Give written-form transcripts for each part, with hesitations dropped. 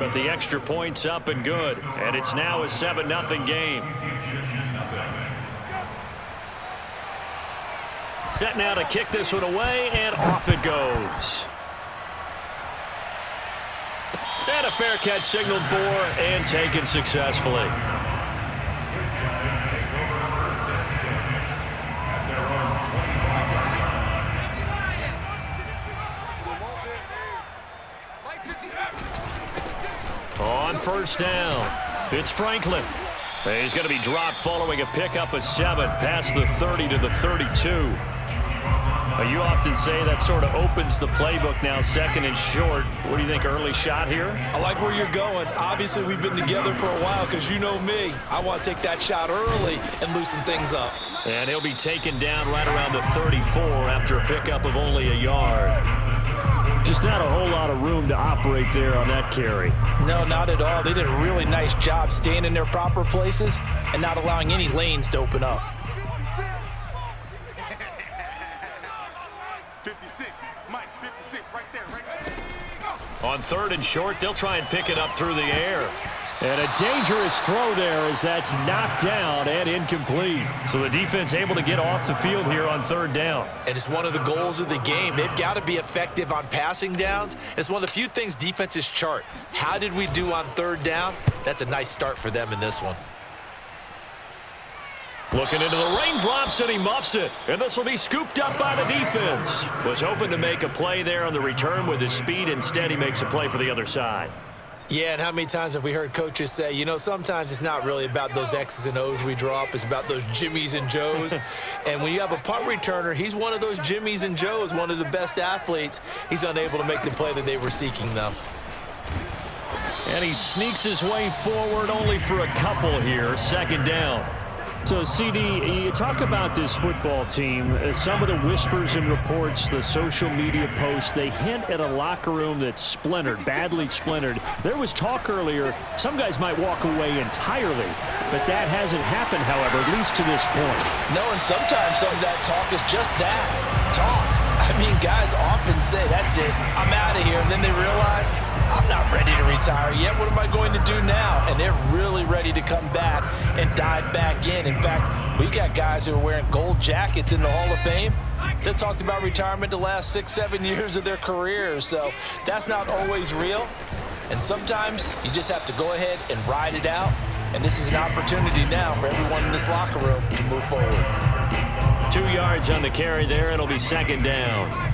But the extra point's up and good, and it's now a 7-0 game. Set now to kick this one away, and off it goes. And a fair catch signaled for and taken successfully. On first down, it's Franklin. He's going to be dropped following a pickup of 7 past the 30 to the 32. You often say that sort of opens the playbook now, second and short. What do you think, early shot here? I like where you're going. Obviously, we've been together for a while because you know me. I want to take that shot early and loosen things up. And he'll be taken down right around the 34 after a pickup of only a yard. Just not a whole lot of room to operate there on that carry. No, not at all. They did a really nice job staying in their proper places and not allowing any lanes to open up. 56, Mike, 56, right there. On third and short, they'll try and pick it up through the air. And a dangerous throw there as that's knocked down and incomplete. So the defense able to get off the field here on third down. And it's one of the goals of the game. They've got to be effective on passing downs. It's one of the few things defenses chart. How did we do on third down? That's a nice start for them in this one. Looking into the raindrops, and he muffs it. And this will be scooped up by the defense. Was hoping to make a play there on the return with his speed. Instead, he makes a play for the other side. Yeah, and how many times have we heard coaches say, you know, sometimes it's not really about those X's and O's we draw up. It's about those Jimmies and Joes. And when you have a punt returner, he's one of those Jimmies and Joes, one of the best athletes. He's unable to make the play that they were seeking, though. And he sneaks his way forward only for a couple here. Second down. So, CD, you talk about this football team, some of the whispers and reports, the social media posts, they hint at a locker room that's splintered, badly splintered. There was talk earlier, some guys might walk away entirely, but that hasn't happened, however, at least to this point. No, and sometimes some of that talk is just that, talk. I mean, guys often say, that's it, I'm out of here, and then they realize, I'm not ready to retire yet. What am I going to do now? And they're really ready to come back and dive back in. In fact, we got guys who are wearing gold jackets in the Hall of Fame that talked about retirement the last 6-7 years of their careers. So that's not always real. And sometimes you just have to go ahead and ride it out. And this is an opportunity now for everyone in this locker room to move forward. 2 yards on the carry there. It'll be second down.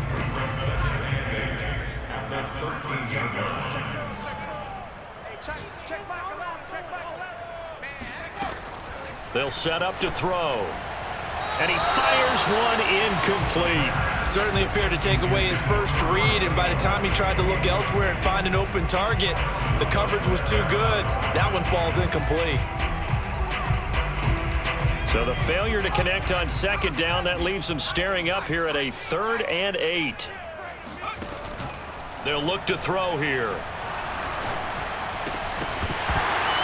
They'll set up to throw. And he fires one incomplete. Certainly appeared to take away his first read, and by the time he tried to look elsewhere and find an open target, the coverage was too good. That one falls incomplete. So the failure to connect on second down, that leaves them staring up here at a 3rd and 8. They'll look to throw here.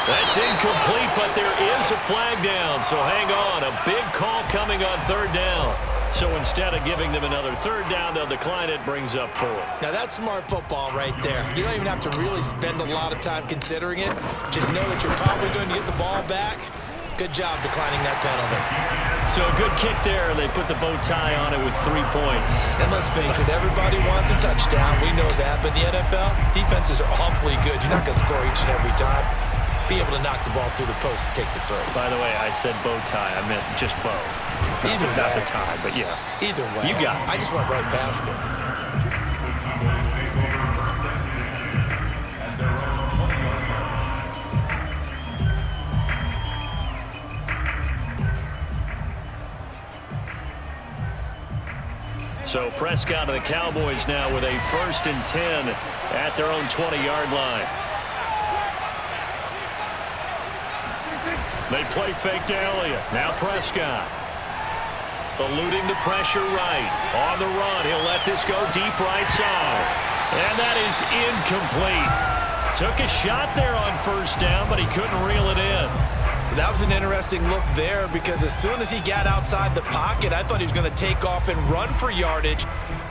That's incomplete, but there is a flag down, so hang on. A big call coming on third down. So instead of giving them another third down, they'll decline it, brings up 4. Now that's smart football right there. You don't even have to really spend a lot of time considering it. Just know that you're probably going to get the ball back. Good job declining that penalty. So a good kick there. They put the bow tie on it with 3 points. And let's face it, everybody wants a touchdown. We know that. But in the NFL, defenses are awfully good. You're not going to score each and every time. Be able to knock the ball through the post and take the throw. By the way, I said bow tie. I meant just bow. Either way. Not the tie, but yeah. Either way. You got it. I just went right past it. So Prescott of the Cowboys now with a 1st and 10 at their own 20-yard line. They play fake to Elliott. Now Prescott. Eluding the pressure right. On the run, he'll let this go deep right side. And that is incomplete. Took a shot there on first down, but he couldn't reel it in. That was an interesting look there because as soon as he got outside the pocket, I thought he was going to take off and run for yardage.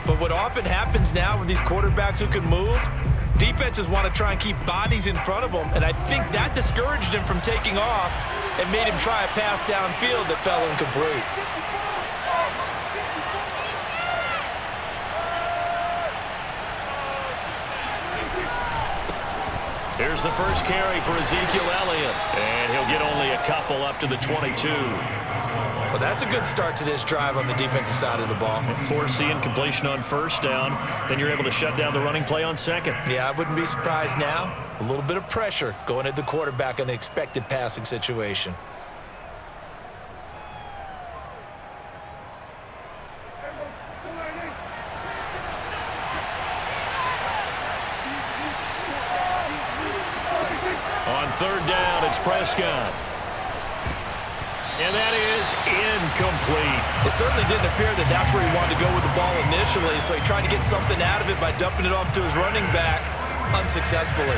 But what often happens now with these quarterbacks who can move, defenses want to try and keep bodies in front of them, and I think that discouraged him from taking off and made him try a pass downfield that fell incomplete. Here's the first carry for Ezekiel Elliott, and he'll get only a couple up to the 22. Well, that's a good start to this drive on the defensive side of the ball. Force the incompletion on first down, then you're able to shut down the running play on second. Yeah, I wouldn't be surprised now. A little bit of pressure going at the quarterback in an expected passing situation. On third down, it's Prescott. And that is incomplete. It certainly didn't appear that that's where he wanted to go with the ball initially, so he tried to get something out of it by dumping it off to his running back unsuccessfully.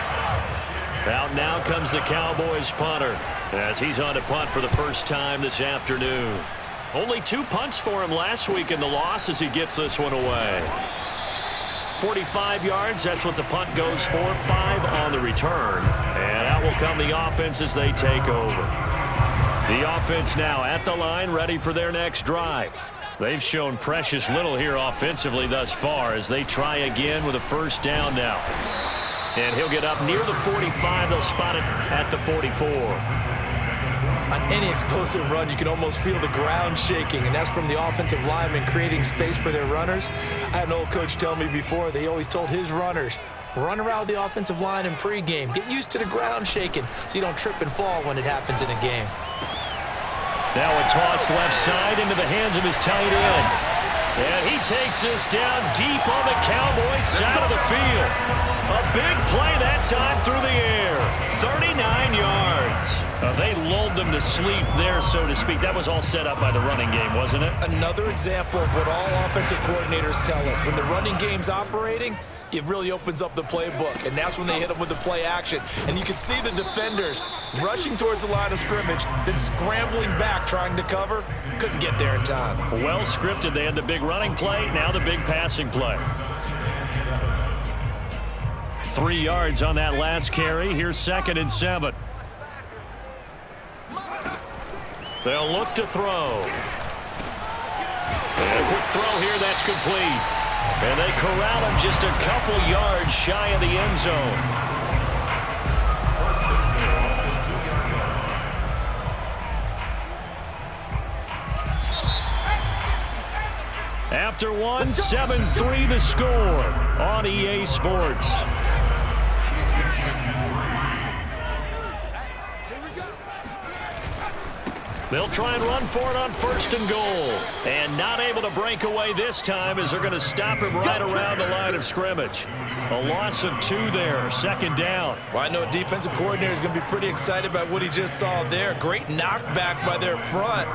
Out now comes the Cowboys punter as he's on to punt for the first time this afternoon. Only 2 punts for him last week in the loss as he gets this one away. 45 yards, that's what the punt goes for. 5 on the return. And out will come the offense as they take over. The offense now at the line, ready for their next drive. They've shown precious little here offensively thus far as they try again with a first down now. And he'll get up near the 45. They'll spot it at the 44. On any explosive run, you can almost feel the ground shaking, and that's from the offensive linemen creating space for their runners. I had an old coach tell me before, they always told his runners, run around the offensive line in pregame. Get used to the ground shaking so you don't trip and fall when it happens in a game. Now a toss left side into the hands of his tight end. And he takes this down deep on the Cowboys side of the field. A big play that time through the air. 39 yards. They lulled them to sleep there, so to speak. That was all set up by the running game, wasn't it? Another example of what all offensive coordinators tell us. When the running game's operating, it really opens up the playbook, and that's when they hit them with the play action. And you can see the defenders rushing towards the line of scrimmage, then scrambling back, trying to cover. Couldn't get there in time. Well scripted. They had the big running play, now the big passing play. 3 yards on that last carry. Here's 2nd and 7. They'll look to throw. And a quick throw here, that's complete. And they corral him just a couple yards shy of the end zone. After one, 7-3 the score on EA Sports. They'll try and run for it on 1st and goal. And not able to break away this time as they're going to stop him right around the line of scrimmage. A loss of 2 there, 2nd down. Well, I know a defensive coordinator is going to be pretty excited about what he just saw there. Great knockback by their front.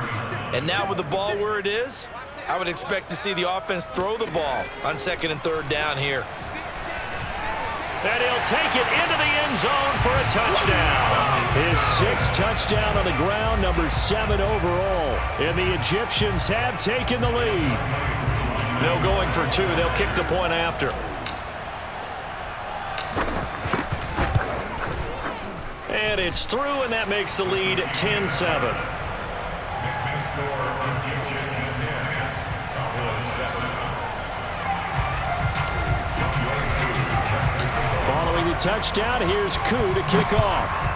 And now with the ball where it is, I would expect to see the offense throw the ball on 2nd and 3rd down here. And he'll take it into the end zone for a touchdown. His 6th touchdown on the ground, number 7 overall. And the Egyptians have taken the lead. No going for 2. They'll kick the point after. And it's through, and that makes the lead 10-7. Following the touchdown, here's Koo to kick off.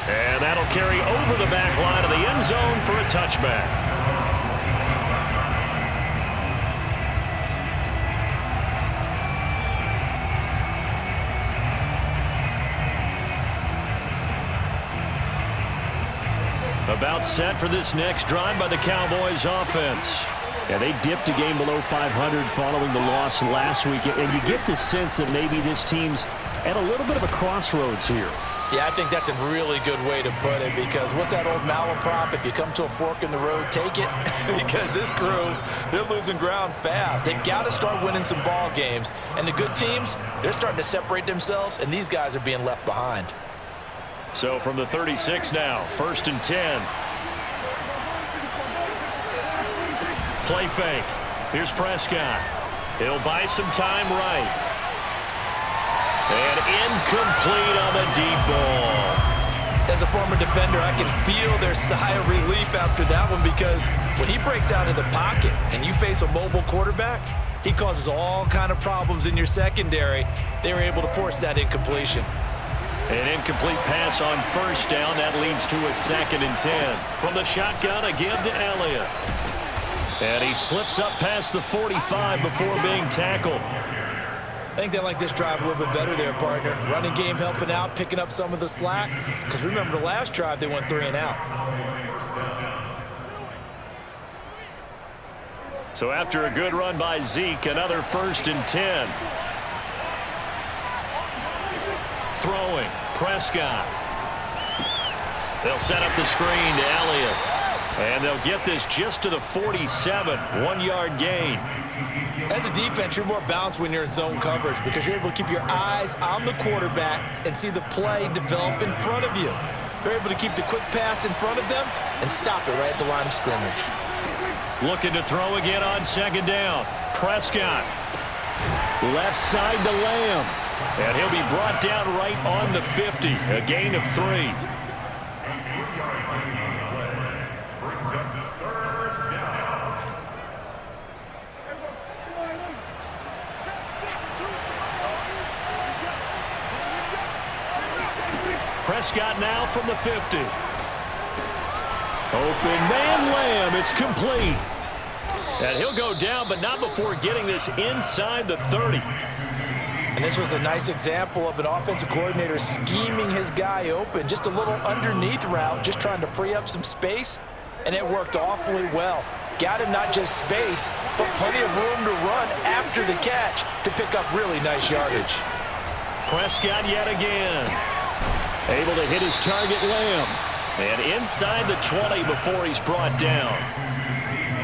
And that'll carry over the back line of the end zone for a touchback. About set for this next drive by the Cowboys offense. Yeah, they dipped a game below 500 following the loss last week, and you get the sense that maybe this team's at a little bit of a crossroads here. Yeah, I think that's a really good way to put it, because what's that old malaprop? If you come to a fork in the road, take it. Because this crew, they're losing ground fast. They've got to start winning some ball games. And the good teams, they're starting to separate themselves, and these guys are being left behind. So from the 36 now, 1st and 10. Play fake. Here's Prescott. He'll buy some time right. And incomplete on the deep ball. As a former defender, I can feel their sigh of relief after that one, because when he breaks out of the pocket and you face a mobile quarterback, he causes all kind of problems in your secondary. They were able to force that incompletion. An incomplete pass on first down. That leads to a 2nd and 10. From the shotgun, again to Elliott. And he slips up past the 45 before being tackled. I think they like this drive a little bit better there, partner. Running game helping out, picking up some of the slack. Because remember, the last drive, they went 3 and out. So after a good run by Zeke, another 1st and 10. Throwing, Prescott. They'll set up the screen to Elliott. And they'll get this just to the 47, 1-yard gain. As a defense, you're more balanced when you're in zone coverage, because you're able to keep your eyes on the quarterback and see the play develop in front of you. They're able to keep the quick pass in front of them and stop it right at the line of scrimmage. Looking to throw again on 2nd down. Prescott. Left side to Lamb. And he'll be brought down right on the 50. A gain of 3. Prescott now from the 50. Open man, Lamb. It's complete. And he'll go down, but not before getting this inside the 30. And this was a nice example of an offensive coordinator scheming his guy open. Just a little underneath route, just trying to free up some space, and it worked awfully well. Got him not just space, but plenty of room to run after the catch to pick up really nice yardage. Prescott yet again. Able to hit his target, Lamb. And inside the 20 before he's brought down.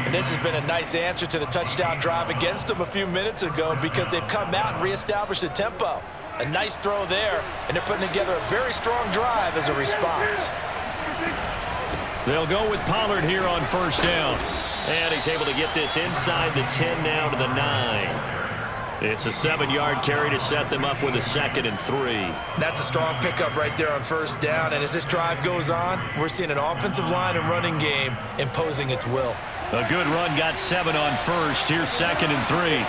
And this has been a nice answer to the touchdown drive against them a few minutes ago, because they've come out and reestablished the tempo. A nice throw there, and they're putting together a very strong drive as a response. They'll go with Pollard here on 1st down. And he's able to get this inside the 10 now to the 9. It's a 7-yard carry to set them up with a 2nd and 3. That's a strong pickup right there on 1st down. And as this drive goes on, we're seeing an offensive line and running game imposing its will. A good run got 7 on 1st. Here's 2nd and 3.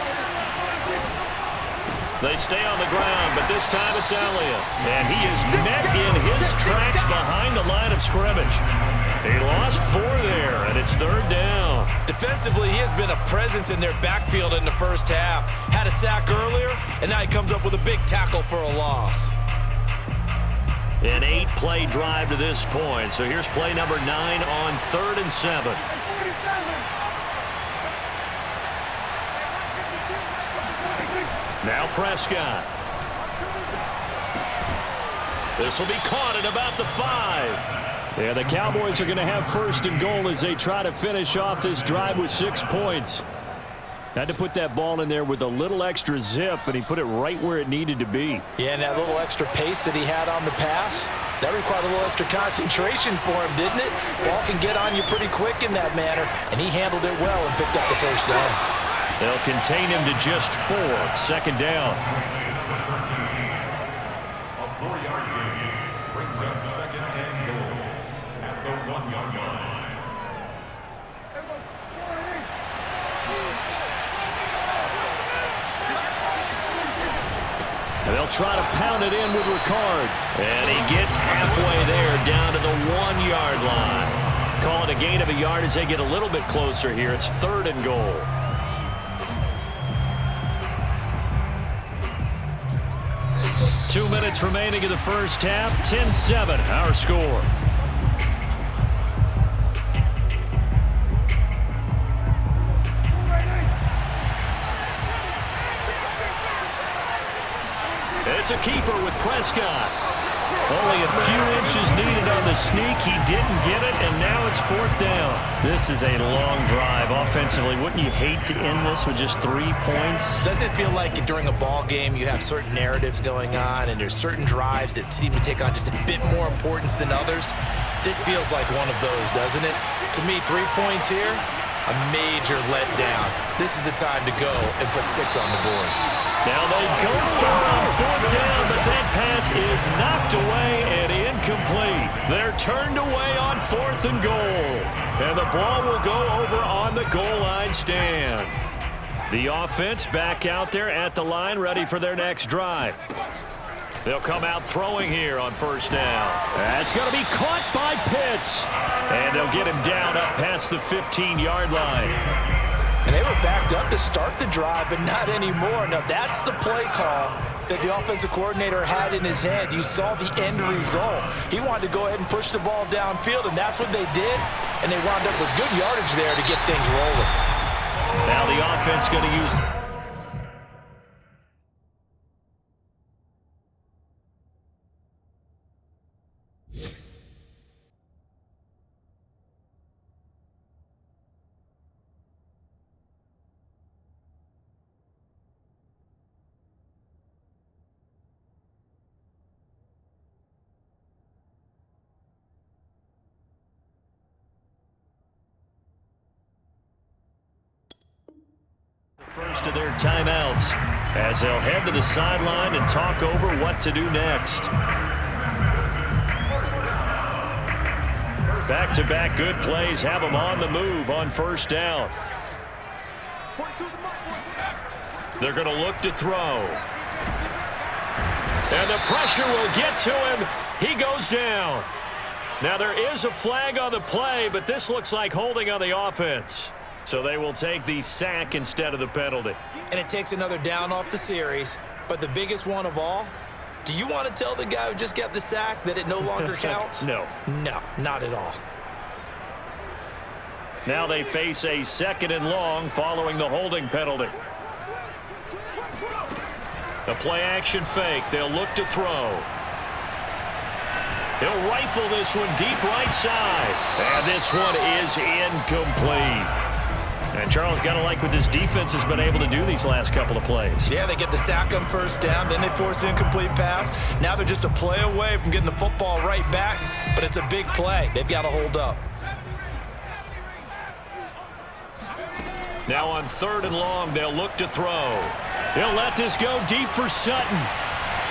They stay on the ground, but this time it's Elliott. And he is met in his tracks behind the line of scrimmage. He lost 4 there, and it's 3rd down. Defensively, he has been a presence in their backfield in the first half. Had a sack earlier, and now he comes up with a big tackle for a loss. An 8-play drive to this point. So here's play number 9 on 3rd and 7. Now Prescott. This will be caught at about the 5. Yeah, the Cowboys are going to have 1st and goal as they try to finish off this drive with 6 points. Had to put that ball in there with a little extra zip, and he put it right where it needed to be. Yeah, and that little extra pace that he had on the pass, that required a little extra concentration for him, didn't it? Ball can get on you pretty quick in that manner, and he handled it well and picked up the 1st down. They'll contain him to just 4. 2nd down. A 4-yard gain brings up 2nd and goal at the 1-yard line. And they'll try to pound it in with Ricard. And he gets halfway there down to the 1-yard line. Call it a gain of a yard as they get a little bit closer here. It's 3rd and goal. Two minutes remaining in the first half. 10-7, our score. It's a keeper with Prescott. Only a few inches needed on the sneak. He didn't get it, and now it's 4th down. This is a long drive offensively. Wouldn't you hate to end this with just 3 points? Doesn't it feel like during a ball game you have certain narratives going on, and there's certain drives that seem to take on just a bit more importance than others? This feels like one of those, doesn't it? To me, 3 points here, A major letdown. This is the time to go and put 6 on the board. Now they go for it on 4th down, but that pass is knocked away and incomplete. They're turned away on 4th and goal. And the ball will go over on the goal line stand. The offense back out there at the line, ready for their next drive. They'll come out throwing here on 1st down. That's going to be caught by Pitts. And they'll get him down up past the 15-yard line. And they were backed up to start the drive, but not anymore. Now, that's the play call that the offensive coordinator had in his head. You saw the end result. He wanted to go ahead and push the ball downfield, and that's what they did. And they wound up with good yardage there to get things rolling. Now the offense going to use... first of their timeouts as they'll head to the sideline and talk over what to do next. Back-to-back good plays have them on the move on 1st down. They're going to look to throw. And the pressure will get to him. He goes down. Now there is a flag on the play, but this looks like holding on the offense. So they will take the sack instead of the penalty. And it takes another down off the series. But the biggest one of all, do you want to tell the guy who just got the sack that it no longer counts? No. No, not at all. Now they face a 2nd and long following the holding penalty. The play-action fake. They'll look to throw. He'll rifle this one deep right side. And this one is incomplete. And Charles, got to like what this defense has been able to do these last couple of plays. Yeah, they get the sack on 1st down, then they force an incomplete pass. Now they're just a play away from getting the football right back, but it's a big play. They've got to hold up. Now on 3rd and long, they'll look to throw. He'll let this go deep for Sutton.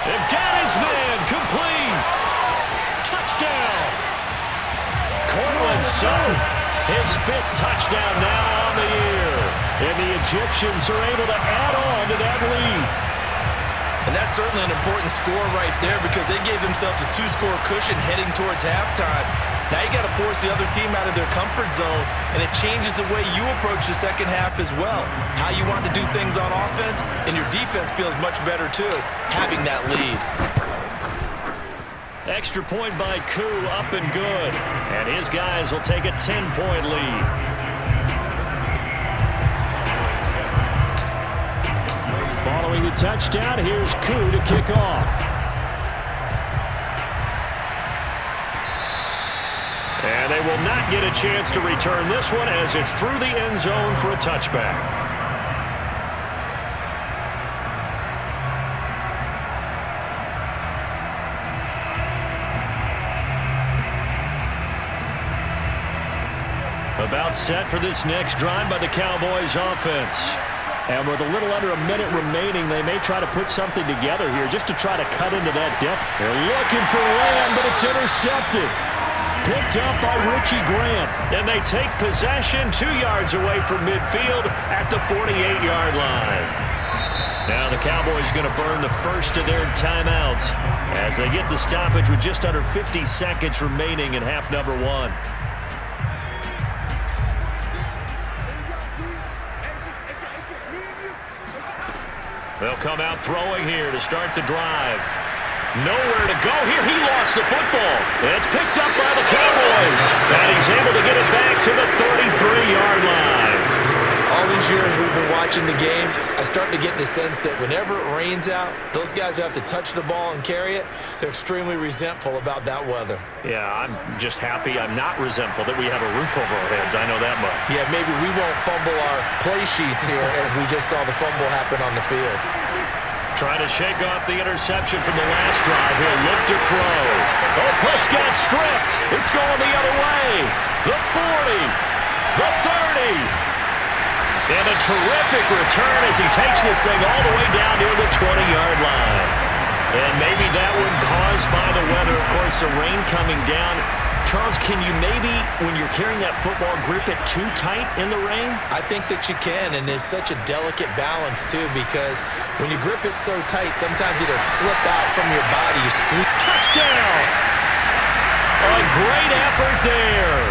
They've got his man complete. Touchdown. Cortland Sutton. His 5th touchdown now on the year. And the Egyptians are able to add on to that lead. And that's certainly an important score right there because they gave themselves a 2-score cushion heading towards halftime. Now you got to force the other team out of their comfort zone, and it changes the way you approach the second half as well. How you want to do things on offense, and your defense feels much better too, having that lead. Extra point by Koo, up and good. And his guys will take a 10-point lead. Following the touchdown, here's Koo to kick off. And they will not get a chance to return this one as it's through the end zone for a touchback. About set for this next drive by the Cowboys offense. And with a little under a minute remaining, they may try to put something together here just to try to cut into that deficit. They're looking for Lamb, but it's intercepted. Picked up by Richie Grant. And they take possession 2 yards away from midfield at the 48-yard line. Now the Cowboys going to burn the first of their timeouts as they get the stoppage with just under 50 seconds remaining in half number 1. They'll come out throwing here to start the drive. Nowhere to go here. He lost the football. It's picked up by the Cowboys. And he's able to get it back to the 33-yard line. All these years we've been watching the game, I start to get the sense that whenever it rains out, those guys who have to touch the ball and carry it, they're extremely resentful about that weather. Yeah, I'm just happy I'm not resentful that we have a roof over our heads. I know that much. Yeah, maybe we won't fumble our play sheets here as we just saw the fumble happen on the field. Trying to shake off the interception from the last drive. He'll look to throw. Oh, Prescott stripped. It's going the other way. The 40. The 30. And a terrific return as he takes this thing all the way down near the 20-yard line. And maybe that one caused by the weather. Of course, the rain coming down. Charles, can you maybe, when you're carrying that football, grip it too tight in the rain? I think that you can, and it's such a delicate balance, too, because when you grip it so tight, sometimes it'll slip out from your body. You squeeze. Touchdown! A great effort there.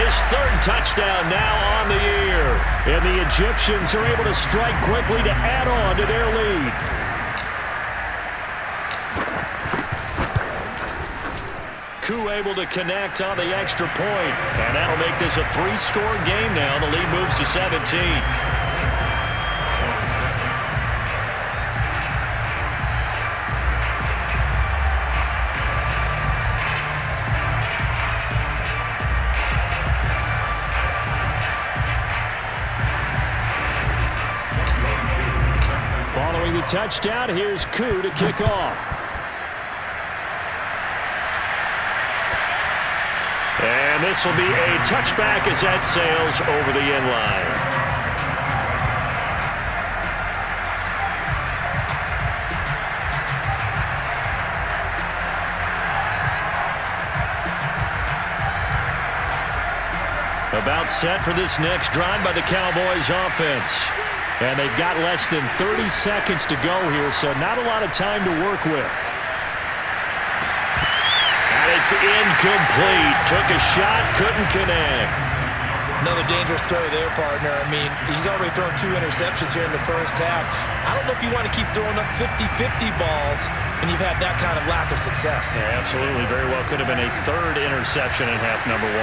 His third touchdown now on the year. And the Egyptians are able to strike quickly to add on to their lead. Koo able to connect on the extra point. And that'll make this a 3-score game now. The lead moves to 17. Following the touchdown, here's Koo to kick off. And this will be a touchback as that sails over the end line. About set for this next drive by the Cowboys offense. And they've got less than 30 seconds to go here, so not a lot of time to work with. And it's incomplete. Took a shot, couldn't connect. Another dangerous throw there, partner. I mean, he's already thrown 2 interceptions here in the first half. I don't know if you want to keep throwing up 50-50 balls when you've had that kind of lack of success. Yeah, absolutely. Very well could have been a 3rd interception in half number 1.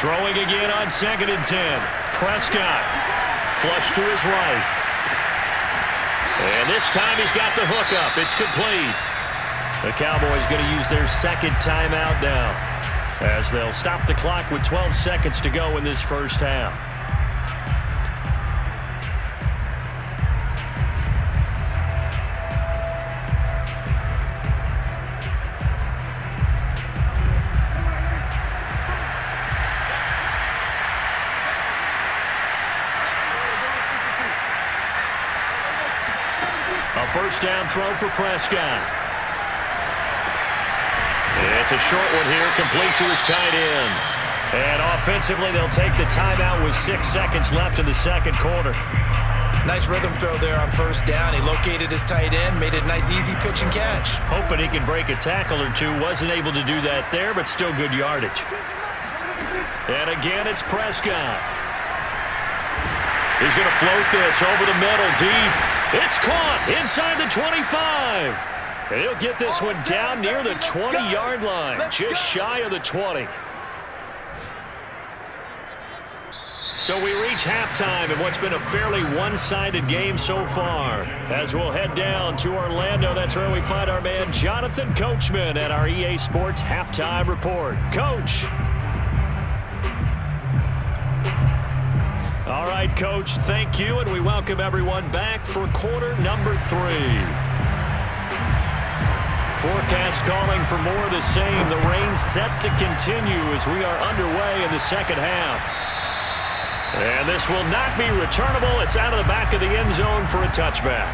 Throwing again on 2nd and 10. Prescott. Flush to his right. And this time he's got the hook up. It's complete. The Cowboys going to use their 2nd timeout now, as they'll stop the clock with 12 seconds to go in this first half. A first down throw for Prescott. It's a short one here, complete to his tight end. And offensively, they'll take the timeout with 6 seconds left in the second quarter. Nice rhythm throw there on first down. He located his tight end, made it a nice easy pitch and catch. Hoping he can break a tackle or two. Wasn't able to do that there, but still good yardage. And again, it's Prescott. He's going to float this over the middle, deep. It's caught inside the 25. And he'll get this one down near the 20-yard line, just shy of the 20. So we reach halftime in what's been a fairly one-sided game so far. As we'll head down to Orlando, that's where we find our man Jonathan Coachman at our EA Sports Halftime Report. Coach. All right, Coach, thank you, and we welcome everyone back for quarter number 3. Forecast calling for more of the same. The rain set to continue as we are underway in the second half. And this will not be returnable. It's out of the back of the end zone for a touchback.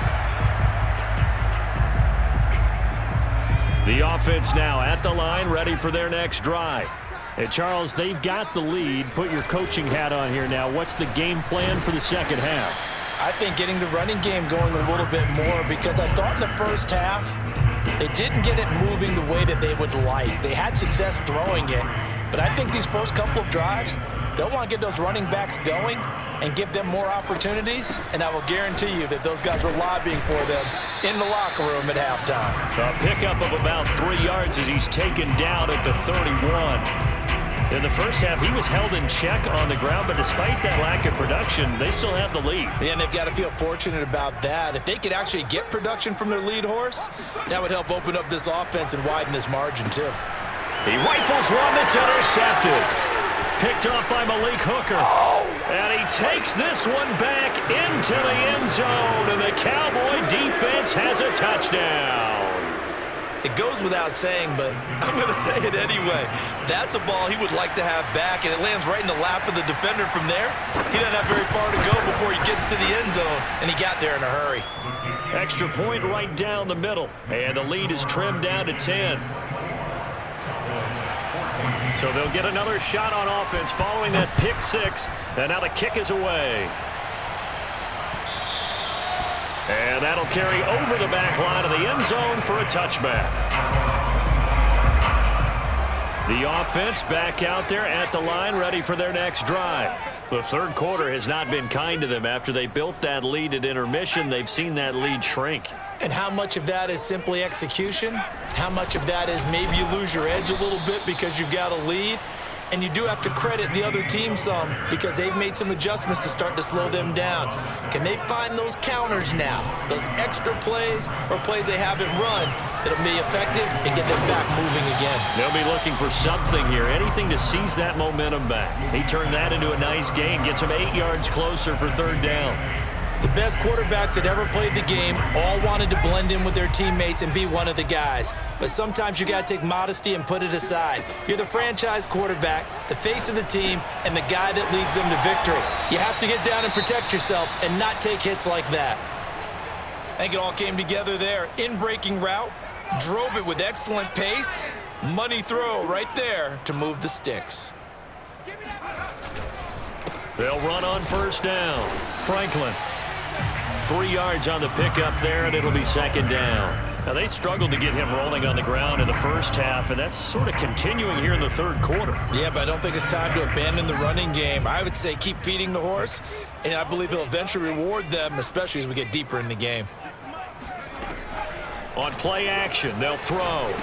The offense now at the line, ready for their next drive. And Charles, they've got the lead. Put your coaching hat on here now. What's the game plan for the second half? I think getting the running game going a little bit more, because I thought in the first half they didn't get it moving the way that they would like. They had success throwing it, but I think these first couple of drives, they'll want to get those running backs going and give them more opportunities, and I will guarantee you that those guys were lobbying for them in the locker room at halftime. A pickup of about 3 yards as he's taken down at the 31. In the first half, he was held in check on the ground, but despite that lack of production, they still have the lead. Yeah, and they've got to feel fortunate about that. If they could actually get production from their lead horse, that would help open up this offense and widen this margin, too. He rifles one that's intercepted. Picked off by Malik Hooker. And he takes this one back into the end zone, and the Cowboy defense has a touchdown. It goes without saying, but I'm going to say it anyway. That's a ball he would like to have back, and it lands right in the lap of the defender from there. He doesn't have very far to go before he gets to the end zone, and he got there in a hurry. Extra point right down the middle, and the lead is trimmed down to 10. So they'll get another shot on offense following that pick six, and now the kick is away. And that'll carry over the back line of the end zone for a touchback. The offense back out there at the line, ready for their next drive. The third quarter has not been kind to them. After they built that lead at intermission, they've seen that lead shrink. And how much of that is simply execution? How much of that is maybe you lose your edge a little bit because you've got a lead? And you do have to credit the other team some because they've made some adjustments to start to slow them down. Can they find those counters now, those extra plays or plays they haven't run that'll be effective and get them back moving again? They'll be looking for something here, anything to seize that momentum back. He turned that into a nice gain, gets him 8 yards closer for third down. The best quarterbacks that ever played the game all wanted to blend in with their teammates and be one of the guys. But sometimes you got to take modesty and put it aside. You're the franchise quarterback, the face of the team, and the guy that leads them to victory. You have to get down and protect yourself and not take hits like that. I think it all came together there. In-breaking route, drove it with excellent pace. Money throw right there to move the sticks. They'll run on first down. Franklin. 3 yards on the pickup there, and it'll be second down. Now, they struggled to get him rolling on the ground in the first half, and that's sort of continuing here in the third quarter. Yeah, but I don't think it's time to abandon the running game. I would say keep feeding the horse, and I believe he'll eventually reward them, especially as we get deeper in the game. On play action, they'll throw.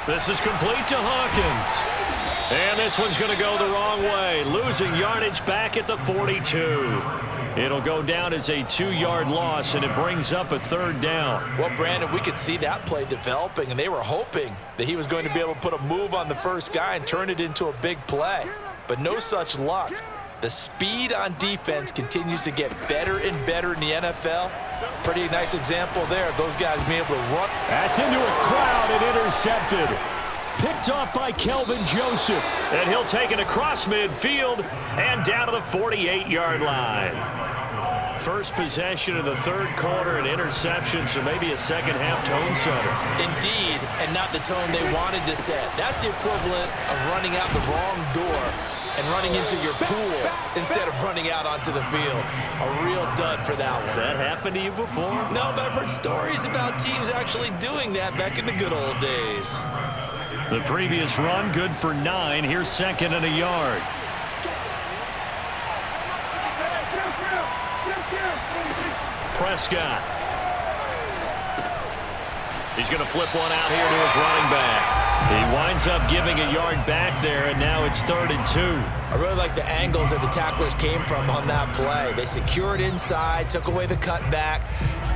This is complete to Hawkins. And this one's going to go the wrong way, losing yardage back at the 42. It'll go down as a 2-yard loss, and it brings up a third down. Well, Brandon, we could see that play developing, and they were hoping that he was going to be able to put a move on the first guy and turn it into a big play. But no such luck. The speed on defense continues to get better and better in the NFL. Pretty nice example there of those guys being able to run. That's into a crowd and intercepted. Picked off by Kelvin Joseph. And he'll take it across midfield and down to the 48-yard line. First possession of the third quarter, an interception, so maybe a second-half tone setter. Indeed, and not the tone they wanted to set. That's the equivalent of running out the wrong door and running into your pool instead of running out onto the field. A real dud for that one. Has that happened to you before? No, but I've heard stories about teams actually doing that back in the good old days. The previous run, good for 9. Here's second and a yard. Prescott. He's going to flip one out here to his running back. He winds up giving a yard back there, and now it's 3rd and 2. I really like the angles that the tacklers came from on that play. They secured inside, took away the cutback.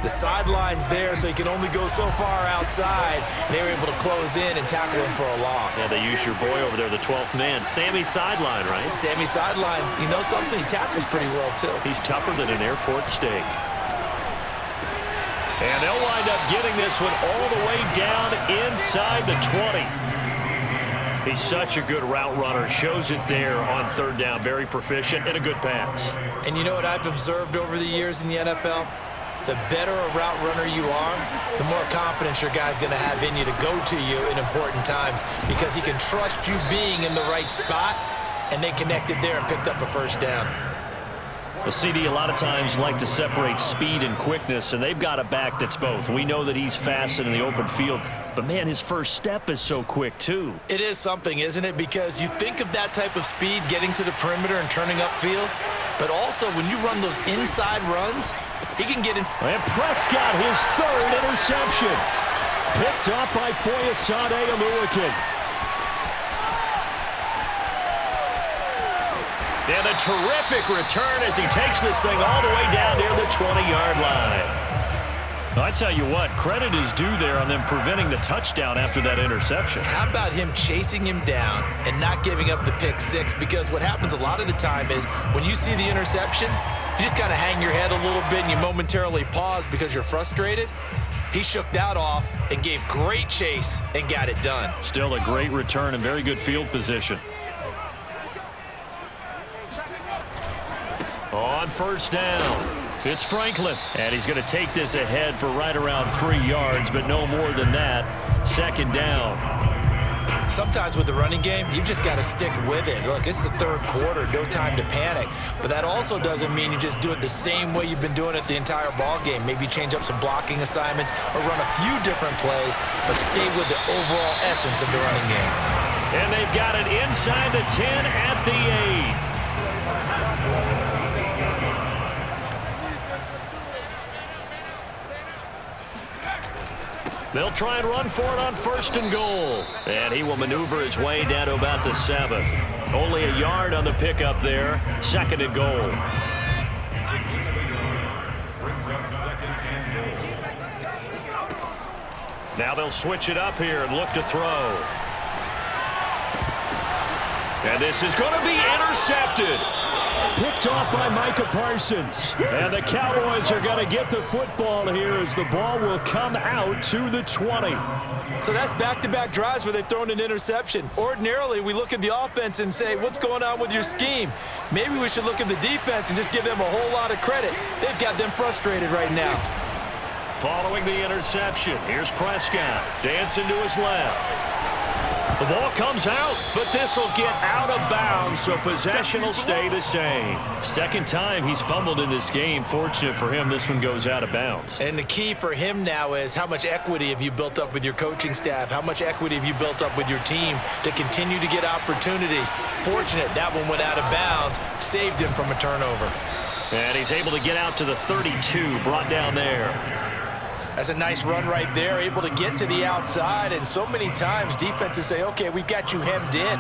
The sideline's there, so he can only go so far outside. And they were able to close in and tackle him for a loss. Yeah, they used your boy over there, the 12th man. Sammy Sideline, right? Sammy Sideline. You know something? He tackles pretty well, too. He's tougher than an airport steak. And they'll wind up getting this one all the way down inside the 20. He's such a good route runner. Shows it there on third down. Very proficient and a good pass. And you know what I've observed over the years in the NFL? The better a route runner you are, the more confidence your guy's going to have in you to go to you in important times because he can trust you being in the right spot, and they connected there and picked up a first down. The CD a lot of times like to separate speed and quickness, and they've got a back that's both. We know that he's fast in the open field, but, man, his first step is so quick, too. It is something, isn't it? Because you think of that type of speed getting to the perimeter and turning upfield, but also when you run those inside runs, he can get in. And Prescott, his 3rd interception. Picked up by Foyesade Oluwakin. And a terrific return as he takes this thing all the way down near the 20-yard line. I tell you what, credit is due there on them preventing the touchdown after that interception. How about him chasing him down and not giving up the pick six? Because what happens a lot of the time is when you see the interception, you just kind of hang your head a little bit and you momentarily pause because you're frustrated. He shook that off and gave great chase and got it done. Still a great return and very good field position. On first down, it's Franklin. And he's going to take this ahead for right around 3 yards, but no more than that. Second down. Sometimes with the running game, you've just got to stick with it. Look, it's the third quarter, no time to panic. But that also doesn't mean you just do it the same way you've been doing it the entire ball game. Maybe change up some blocking assignments or run a few different plays, but stay with the overall essence of the running game. And they've got it inside the 10 at the 8. They'll try and run for it on first and goal. And he will maneuver his way down to about the 7. Only a yard on the pickup there. Second and goal. Brings up second and goal. Now they'll switch it up here and look to throw. And this is going to be intercepted. Picked off by Micah Parsons. And the Cowboys are going to get the football here as the ball will come out to the 20. So that's back-to-back drives where they've thrown an interception. Ordinarily, we look at the offense and say, what's going on with your scheme? Maybe we should look at the defense and just give them a whole lot of credit. They've got them frustrated right now. Following the interception, here's Prescott. Dancing to his left. The ball comes out, but this will get out of bounds, so possession will stay the same. Second time he's fumbled in this game. Fortunate for him, this one goes out of bounds. And the key for him now is how much equity have you built up with your coaching staff? How much equity have you built up with your team to continue to get opportunities? Fortunate that one went out of bounds, saved him from a turnover. And he's able to get out to the 32, brought down there. That's a nice run right there, able to get to the outside, and so many times defenses say, okay, we've got you hemmed in.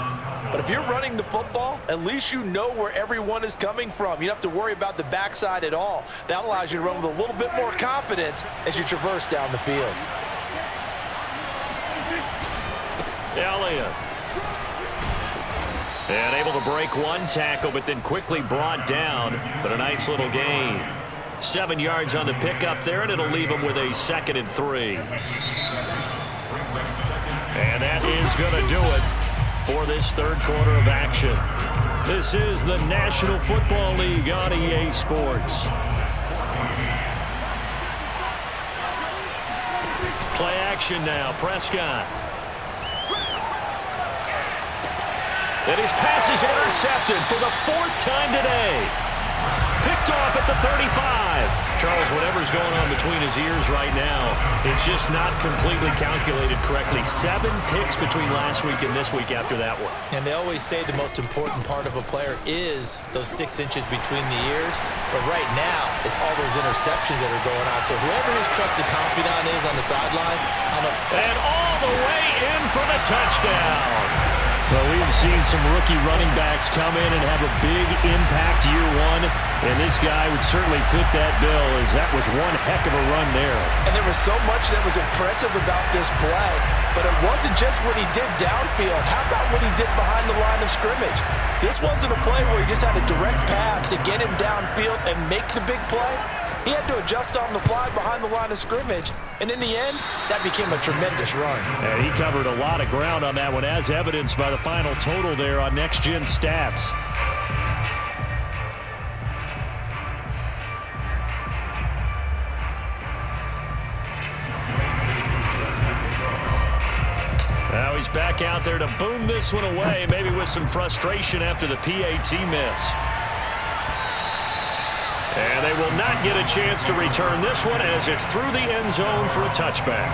But if you're running the football, at least you know where everyone is coming from. You don't have to worry about the backside at all. That allows you to run with a little bit more confidence as you traverse down the field. Elliott. And able to break one tackle, but then quickly brought down. But a nice little gain. 7 yards on the pickup there, and it'll leave him with a 2nd and 3. And that is going to do it for this third quarter of action. This is the National Football League on EA Sports. Play action now, Prescott. And his pass is intercepted for the 4th time today. Picked off at the 35. Charles, whatever's going on between his ears right now, it's just not completely calculated correctly. 7 picks between last week and this week after that one. And they always say the most important part of a player is those 6 inches between the ears. But right now, it's all those interceptions that are going on. So whoever his trusted confidant is on the sidelines, and all the way in for the touchdown. Well, we've seen some rookie running backs come in and have a big impact year one, and this guy would certainly fit that bill, as that was one heck of a run there. And there was so much that was impressive about this play, but it wasn't just what he did downfield. How about what he did behind the line of scrimmage? This wasn't a play where he just had a direct path to get him downfield and make the big play. He had to adjust on the fly behind the line of scrimmage, and in the end, that became a tremendous run. And he covered a lot of ground on that one, as evidenced by the final total there on Next Gen Stats. Now he's back out there to boom this one away, maybe with some frustration after the PAT miss. And they will not get a chance to return this one as it's through the end zone for a touchback.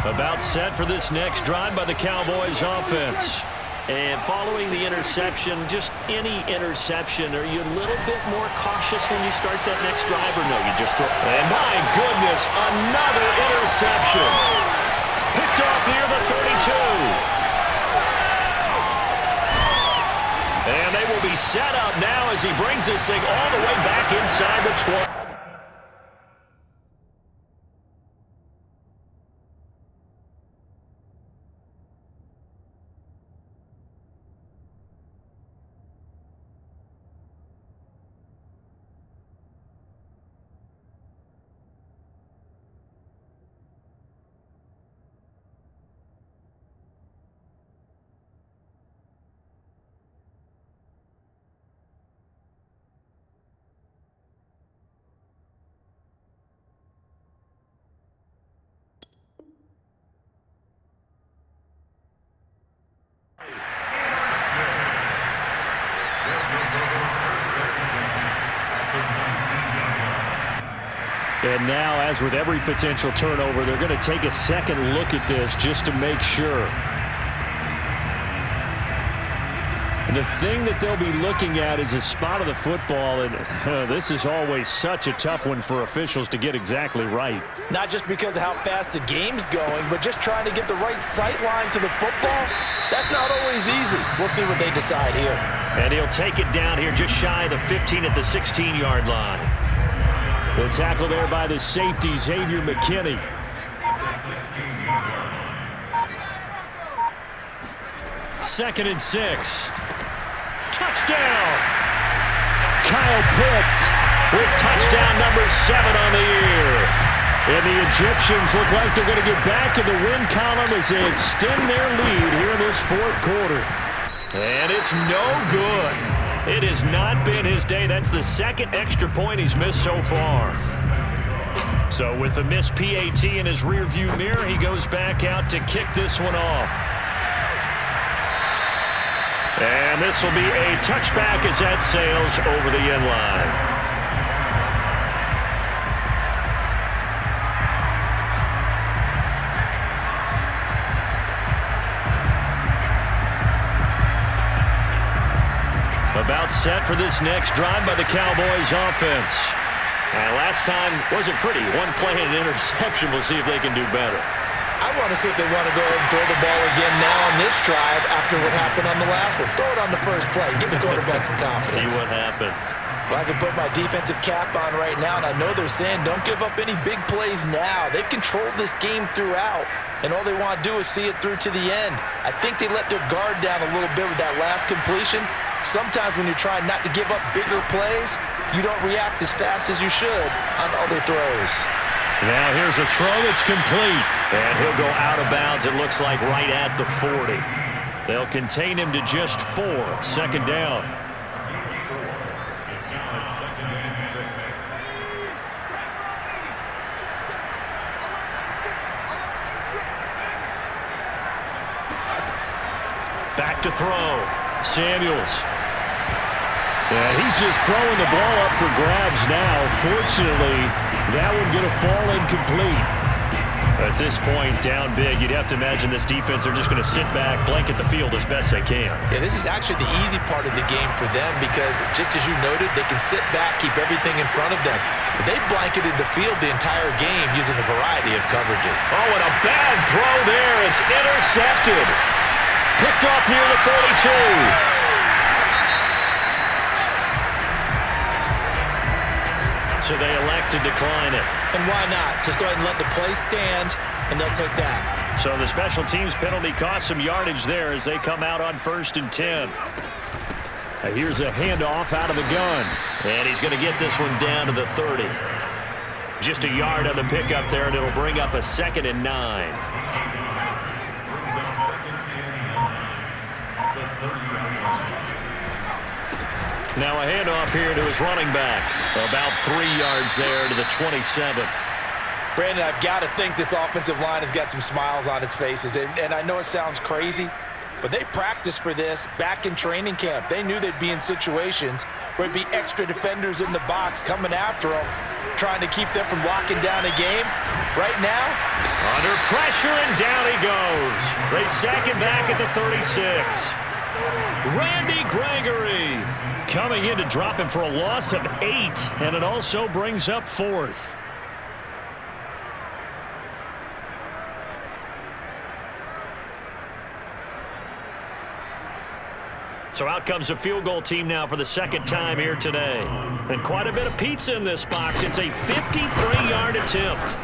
About set for this next drive by the Cowboys offense. And following the interception, just any interception, are you a little bit more cautious when you start that next drive, or no, you just throw? And my goodness, another interception. Picked off near the 32. And they will be set up now as he brings this thing all the way back inside the 20. And now, as with every potential turnover, they're going to take a second look at this just to make sure. The thing that they'll be looking at is a spot of the football, and this is always such a tough one for officials to get exactly right. Not just because of how fast the game's going, but just trying to get the right sight line to the football. That's not always easy. We'll see what they decide here. And he'll take it down here just shy of the 15 at the 16-yard line. The tackle there by the safety, Xavier McKinney. Second and 6. Touchdown! Kyle Pitts with touchdown number 7 on the year. And the Egyptians look like they're going to get back in the win column as they extend their lead here in this fourth quarter. And it's no good. It has not been his day. That's the second extra point he's missed so far. So with the missed PAT in his rearview mirror, he goes back out to kick this one off. And this will be a touchback as that sails over the end line. About set for this next drive by the Cowboys offense. Last time wasn't pretty. One play and an interception. We'll see if they can do better. I want to see if they want to go ahead and throw the ball again now on this drive after what happened on the last one. Throw it on the first play. Give the quarterback some confidence. See what happens. Well, I can put my defensive cap on right now, and I know they're saying don't give up any big plays now. They've controlled this game throughout, and all they want to do is see it through to the end. I think they let their guard down a little bit with that last completion. Sometimes when you're trying not to give up bigger plays, you don't react as fast as you should on other throws. Now here's a throw that's complete. And he'll go out of bounds, it looks like, right at the 40. They'll contain him to just 4. Second down. It's now a 2nd and 6. Back to throw. Samuels. Yeah, he's just throwing the ball up for grabs now. Fortunately, that one going to fall incomplete. At this point, down big, you'd have to imagine this defense are just going to sit back, blanket the field as best they can. Yeah, this is actually the easy part of the game for them because, just as you noted, they can sit back, keep everything in front of them. But they've blanketed the field the entire game using a variety of coverages. Oh, and a bad throw there. It's intercepted. Picked off near the 42. So they elect to decline it. And why not? Just go ahead and let the play stand, and they'll take that. So the special teams penalty cost some yardage there as they come out on 1st and 10. Here's a handoff out of the gun. And he's going to get this one down to the 30. Just a yard on the pickup there, and it'll bring up a 2nd and 9. Now a handoff here to his running back. About 3 yards there to the 27. Brandon, I've got to think this offensive line has got some smiles on its faces. And I know it sounds crazy, but they practiced for this back in training camp. They knew they'd be in situations where it'd be extra defenders in the box coming after them, trying to keep them from locking down a game. Right now, under pressure, and down he goes. They sack him back at the 36. Randy Gregory coming in to drop him for a loss of 8, and it also brings up 4th. So out comes a field goal team now for the 2nd time here today. And quite a bit of pizza in this box. It's a 53-yard attempt.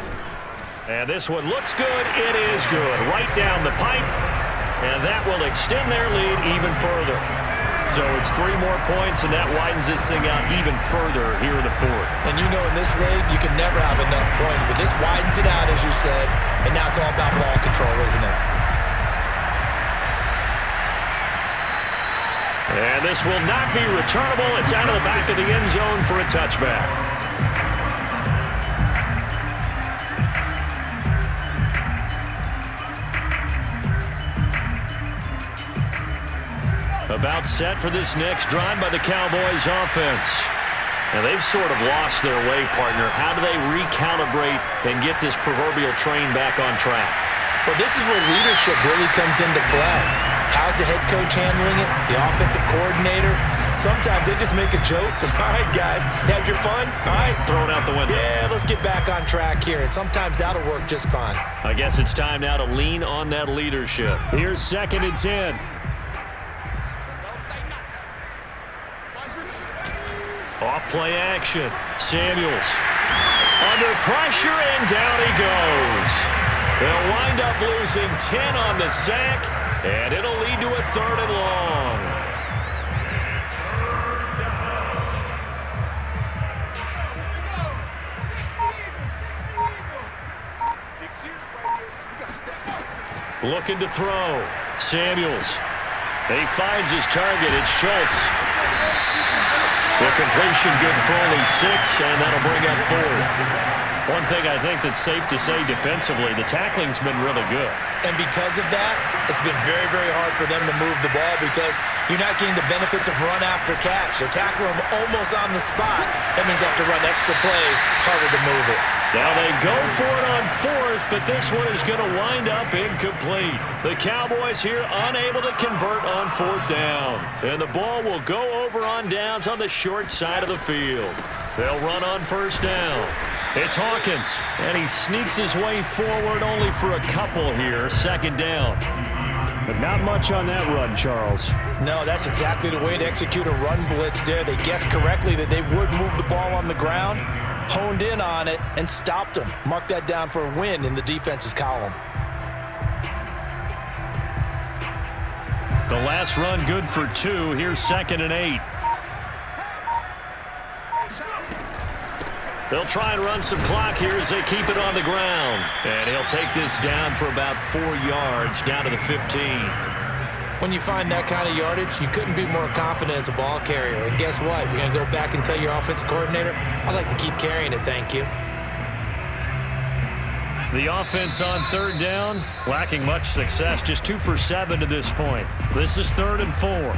And this one looks good. It is good. Right down the pipe. And that will extend their lead even further. So it's 3 more points, and that widens this thing out even further here in the 4th. And you know in this league, you can never have enough points. But this widens it out, as you said. And now it's all about ball control, isn't it? And this will not be returnable. It's out of the back of the end zone for a touchback. About set for this next drive by the Cowboys offense. And they've sort of lost their way, partner. How do they recalibrate and get this proverbial train back on track? Well, this is where leadership really comes into play. How's the head coach handling it? The offensive coordinator? Sometimes they just make a joke. All right, guys, had your fun? All right. Throw it out the window. Yeah, let's get back on track here. And sometimes that'll work just fine. I guess it's time now to lean on that leadership. Here's 2nd and 10. Off-play action. Samuels under pressure, and down he goes. They'll wind up losing 10 on the sack, and it'll lead to a 3rd and long. Looking to throw. Samuels. He finds his target. It's Schultz. The completion good for only 6, and that'll bring up 4th. One thing I think that's safe to say defensively, the tackling's been really good. And because of that, it's been very, very hard for them to move the ball because you're not getting the benefits of run after catch. They're tackling them almost on the spot. That means they have to run extra plays, harder to move it. Now they go for it on 4th, but this one is going to wind up incomplete. The Cowboys here unable to convert on 4th down. And the ball will go over on downs on the short side of the field. They'll run on 1st down. It's Hawkins, and he sneaks his way forward only for a couple here. 2nd down. But not much on that run, Charles. No, that's exactly the way to execute a run blitz there. They guessed correctly that they would move the ball on the ground, honed in on it, and stopped them. Mark that down for a win in the defense's column. The last run good for 2. Here's 2nd and 8. They'll try and run some clock here as they keep it on the ground. And he'll take this down for about 4 yards, down to the 15. When you find that kind of yardage, you couldn't be more confident as a ball carrier. And guess what? You're going to go back and tell your offensive coordinator, I'd like to keep carrying it, thank you. The offense on 3rd down, lacking much success, just 2 for 7 to this point. This is 3rd and 4.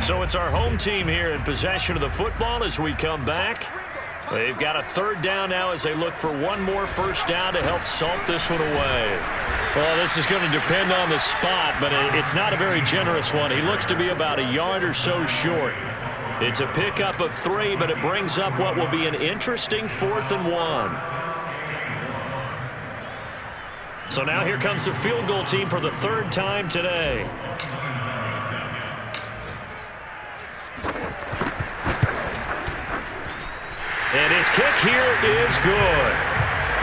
So it's our home team here in possession of the football as we come back. They've got a 3rd down now as they look for one more 1st down to help salt this one away. Well, this is going to depend on the spot, but it's not a very generous one. He looks to be about a yard or so short. It's a pickup of 3, but it brings up what will be an interesting 4th and 1. So now here comes the field goal team for the 3rd time today. And his kick here is good.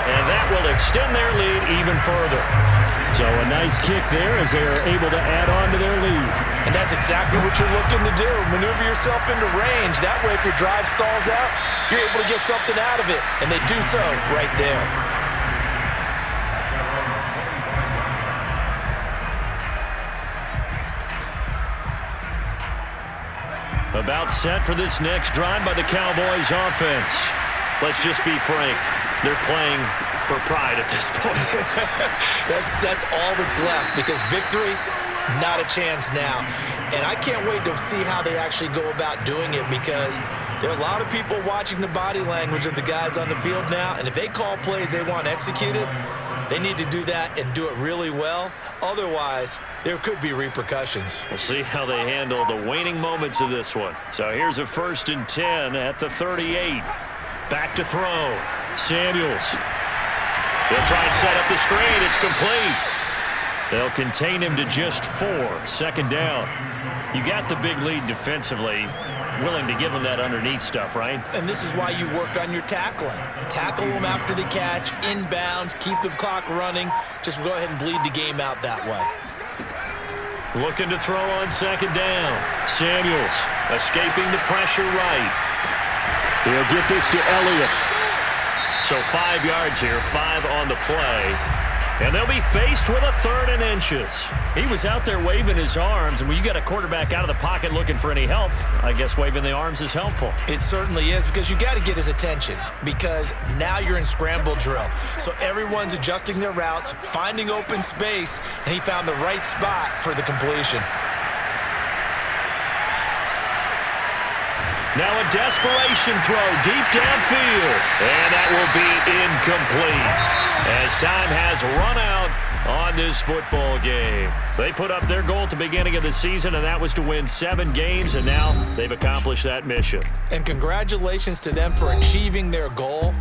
And that will extend their lead even further. So a nice kick there as they are able to add on to their lead. And that's exactly what you're looking to do. Maneuver yourself into range. That way, if your drive stalls out, you're able to get something out of it. And they do so right there. About set for this next drive by the Cowboys offense. Let's just be frank. They're playing for pride at this point. That's all that's left because victory, not a chance now. And I can't wait to see how they actually go about doing it because there are a lot of people watching the body language of the guys on the field now. And if they call plays they want executed, they need to do that and do it really well. Otherwise, there could be repercussions. We'll see how they handle the waning moments of this one. So here's a 1st and 10 at the 38. Back to throw. Samuels. He'll try and set up the screen. It's complete. They'll contain him to just 4. 2nd down. You got the big lead defensively. Willing to give him that underneath stuff, right? And this is why you work on your tackling. Tackle them after the catch, inbounds, keep the clock running. Just go ahead and bleed the game out that way. Looking to throw on 2nd down. Samuels escaping the pressure right. He'll get this to Elliott. So 5 yards here, 5 on the play. And they'll be faced with a 3rd and inches. He was out there waving his arms, and when you got a quarterback out of the pocket looking for any help, I guess waving the arms is helpful. It certainly is, because you got to get his attention, because now you're in scramble drill. So everyone's adjusting their routes, finding open space, and he found the right spot for the completion. Now a desperation throw deep downfield. And that will be incomplete as time has run out on this football game. They put up their goal at the beginning of the season, and that was to win 7 games, and now they've accomplished that mission. And congratulations to them for achieving their goal.